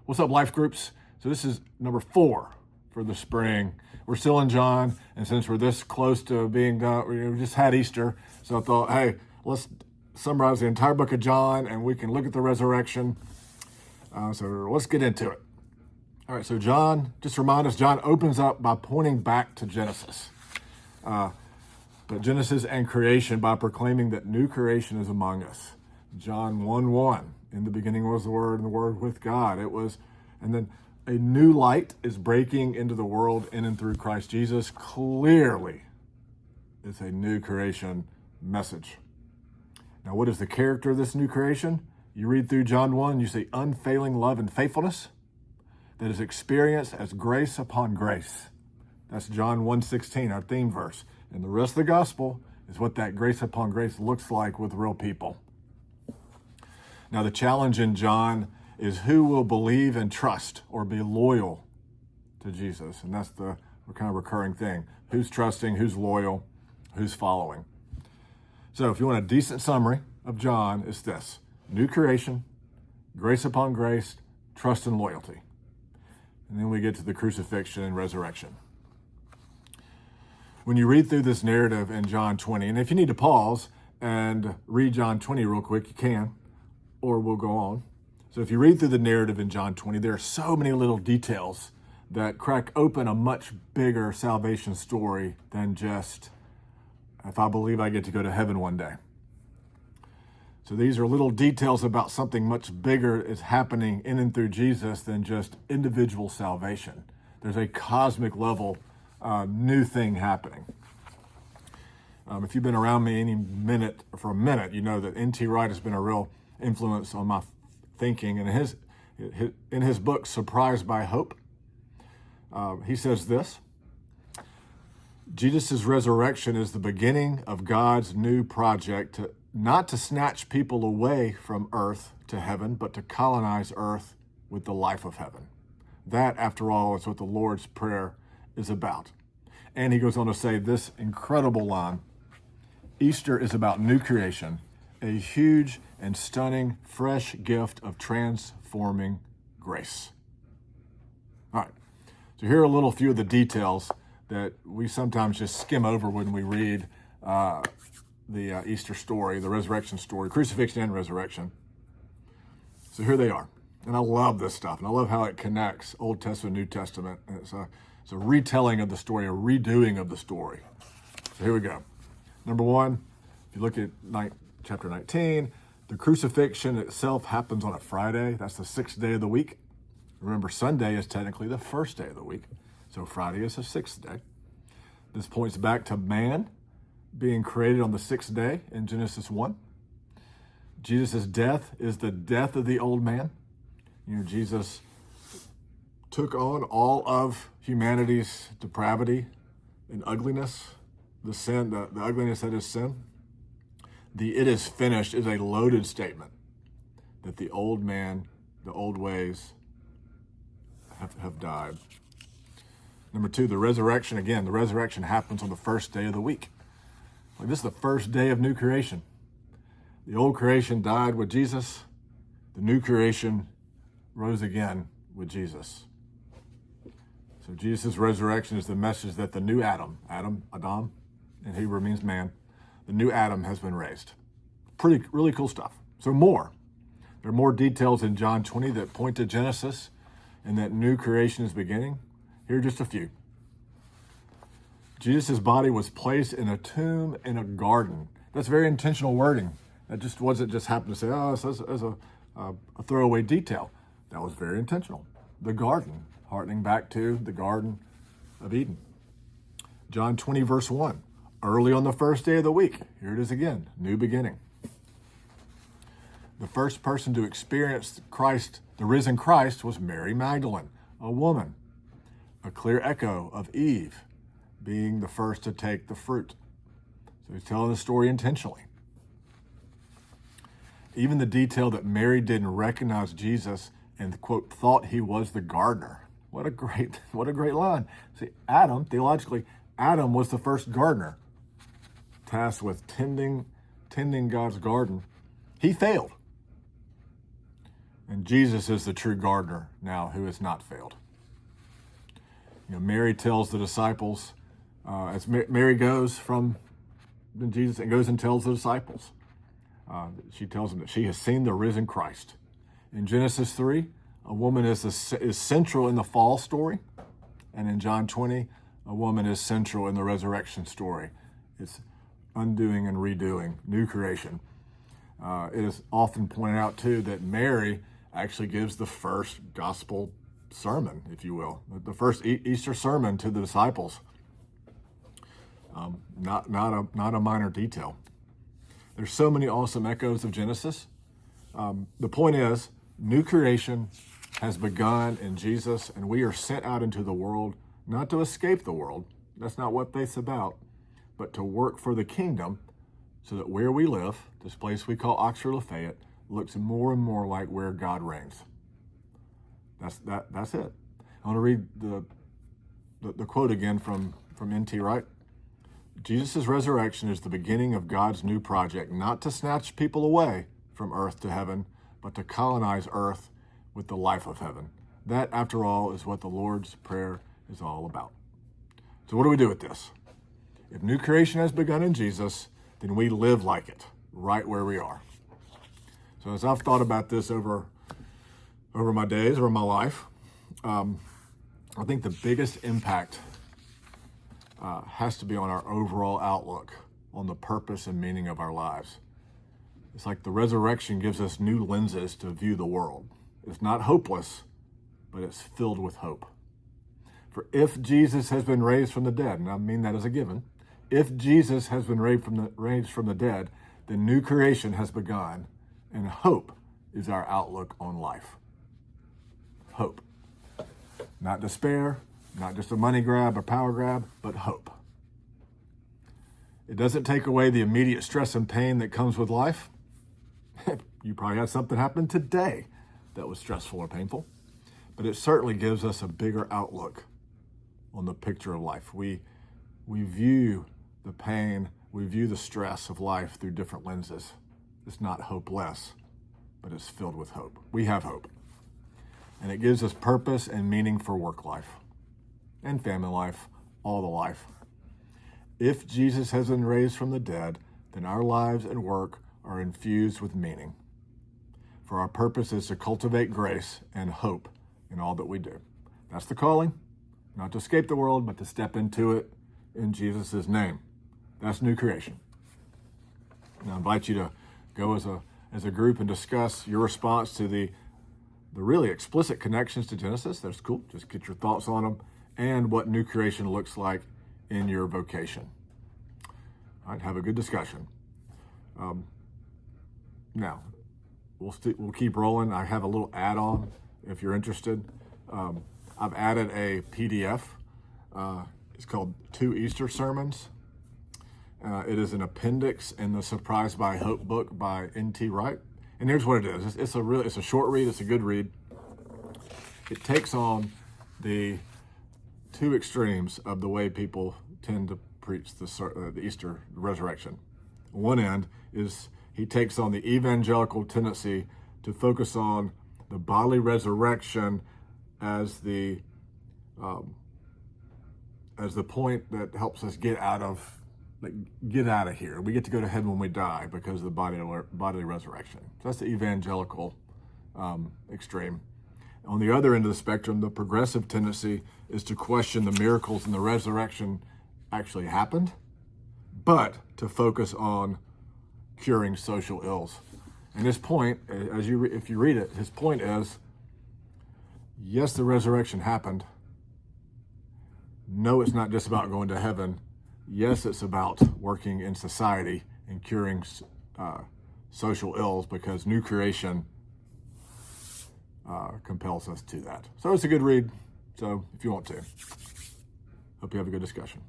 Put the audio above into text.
What's up, life groups? So this is number 4 for the spring. We're still in John, and since we're this close to being done, we just had Easter, so I thought, hey, let's summarize the entire book of John, and we can look at the resurrection. So let's get into it. All right, so John, just to remind us, John opens up by pointing back to Genesis. But Genesis and creation by proclaiming that new creation is among us. John 1:1, in the beginning was the Word, and the Word with God. And then a new light is breaking into the world in and through Christ Jesus. Clearly, it's a new creation message. Now, what is the character of this new creation? You read through John 1, you see unfailing love and faithfulness that is experienced as grace upon grace. That's John 1:16, our theme verse. And the rest of the gospel is what that grace upon grace looks like with real people. Now, the challenge in John is who will believe and trust or be loyal to Jesus. And that's the kind of recurring thing. Who's trusting, who's loyal, who's following. So if you want a decent summary of John, it's this: new creation, grace upon grace, trust and loyalty. And then we get to the crucifixion and resurrection. When you read through this narrative in John 20, and if you need to pause and read John 20 real quick, you can, or we'll go on. So if you read through the narrative in John 20, there are so many little details that crack open a much bigger salvation story than just, if I believe I get to go to heaven one day. So these are little details about something much bigger is happening in and through Jesus than just individual salvation. There's a cosmic level new thing happening. If you've been around me for a minute, you know that N.T. Wright has been a real influence on my thinking. And in his book, Surprised by Hope, he says this: Jesus' resurrection is the beginning of God's new project, not to snatch people away from earth to heaven, but to colonize earth with the life of heaven. That, after all, is what the Lord's Prayer is about. And he goes on to say this incredible line: Easter is about new creation, a huge and stunning, fresh gift of transforming grace. All right, so here are a little few of the details that we sometimes just skim over when we read the Easter story, the resurrection story, crucifixion and resurrection. So here they are. And I love this stuff, and I love how it connects Old Testament, New Testament. And it's a retelling of the story, a redoing of the story. So here we go. Number 1, if you look at chapter 19, the crucifixion itself happens on a Friday. That's the 6th day of the week. Remember, Sunday is technically the first day of the week, so Friday is the 6th day. This points back to man being created on the 6th day in Genesis 1. Jesus' death is the death of the old man. You know, Jesus took on all of humanity's depravity and ugliness, the sin, the ugliness that is sin. The "it is finished" is a loaded statement that the old man, the old ways have died. Number 2, the resurrection. Again, the resurrection happens on the first day of the week. Like, this is the first day of new creation. The old creation died with Jesus. The new creation rose again with Jesus. So Jesus' resurrection is the message that the new Adam, in Hebrew means man, the new Adam has been raised. Really cool stuff. So there are more details in John 20 that point to Genesis and that new creation is beginning. Here are just a few. Jesus' body was placed in a tomb in a garden. That's very intentional wording. That just wasn't just happened to say, oh, it's a throwaway detail. That was very intentional. The garden, hearkening back to the Garden of Eden. John 20, verse 1, early on the first day of the week. Here it is again, new beginning. The first person to experience Christ, the risen Christ, was Mary Magdalene, a woman, a clear echo of Eve being the first to take the fruit. So he's telling the story intentionally. Even the detail that Mary didn't recognize Jesus and, quote, thought he was the gardener. What a great line. See, theologically, Adam was the first gardener, tasked with tending God's garden. He failed. And Jesus is the true gardener now who has not failed. Mary tells the disciples, as Mary goes from Jesus and goes and tells the disciples, she tells them that she has seen the risen Christ. In Genesis 3, a woman is central in the fall story. And in John 20, a woman is central in the resurrection story. It's undoing and redoing, new creation. It is often pointed out, too, that Mary actually gives the first gospel sermon, if you will, the first Easter sermon to the disciples. Not a minor detail. There's so many awesome echoes of Genesis. The point is, new creation has begun in Jesus, and we are sent out into the world not to escape the world. That's not what faith's about, but to work for the kingdom so that where we live, this place we call Oxford Lafayette, looks more and more like where God reigns. That's it. I want to read the quote again from N.T. Wright. Jesus' resurrection is the beginning of God's new project, not to snatch people away from earth to heaven, but to colonize earth with the life of heaven. That, after all, is what the Lord's Prayer is all about. So what do we do with this? If new creation has begun in Jesus, then we live like it, right where we are. So as I've thought about this over my days, over my life, I think the biggest impact has to be on our overall outlook on the purpose and meaning of our lives. It's like the resurrection gives us new lenses to view the world. It's not hopeless, but it's filled with hope. For if Jesus has been raised from the dead, and I mean that as a given, if Jesus has been raised from the dead, then new creation has begun, and hope is our outlook on life. Hope. Not despair, not just a money grab or power grab, but hope. It doesn't take away the immediate stress and pain that comes with life. You probably had something happen today that was stressful or painful, but it certainly gives us a bigger outlook on the picture of life. We view the pain, we view the stress of life through different lenses. It's not hopeless, but it's filled with hope. We have hope. And it gives us purpose and meaning for work life and family life, all the life. If Jesus has been raised from the dead, then our lives and work are infused with meaning. For our purpose is to cultivate grace and hope in all that we do. That's the calling, not to escape the world, but to step into it in Jesus' name. That's new creation. And I invite you to go as a group and discuss your response to the really explicit connections to Genesis. That's cool. Just get your thoughts on them and what new creation looks like in your vocation. All right, have a good discussion. Now, we'll keep rolling. I have a little add-on if you're interested. I've added a PDF. It's called 2 Easter Sermons. It is an appendix in the Surprised by Hope book by N.T. Wright. And here's what it is. It's a short read. It's a good read. It takes on the two extremes of the way people tend to preach the Easter resurrection. One end is he takes on the evangelical tendency to focus on the bodily resurrection as the point that helps us get out of here. We get to go to heaven when we die because of the bodily resurrection. So that's the evangelical extreme. On the other end of the spectrum, the progressive tendency is to question the miracles and the resurrection actually happened, but to focus on curing social ills. And his point, if you read it, his point is, yes, the resurrection happened. No, it's not just about going to heaven. Yes, it's about working in society and curing social ills because new creation compels us to that. So it's a good read. So if you want to, hope you have a good discussion.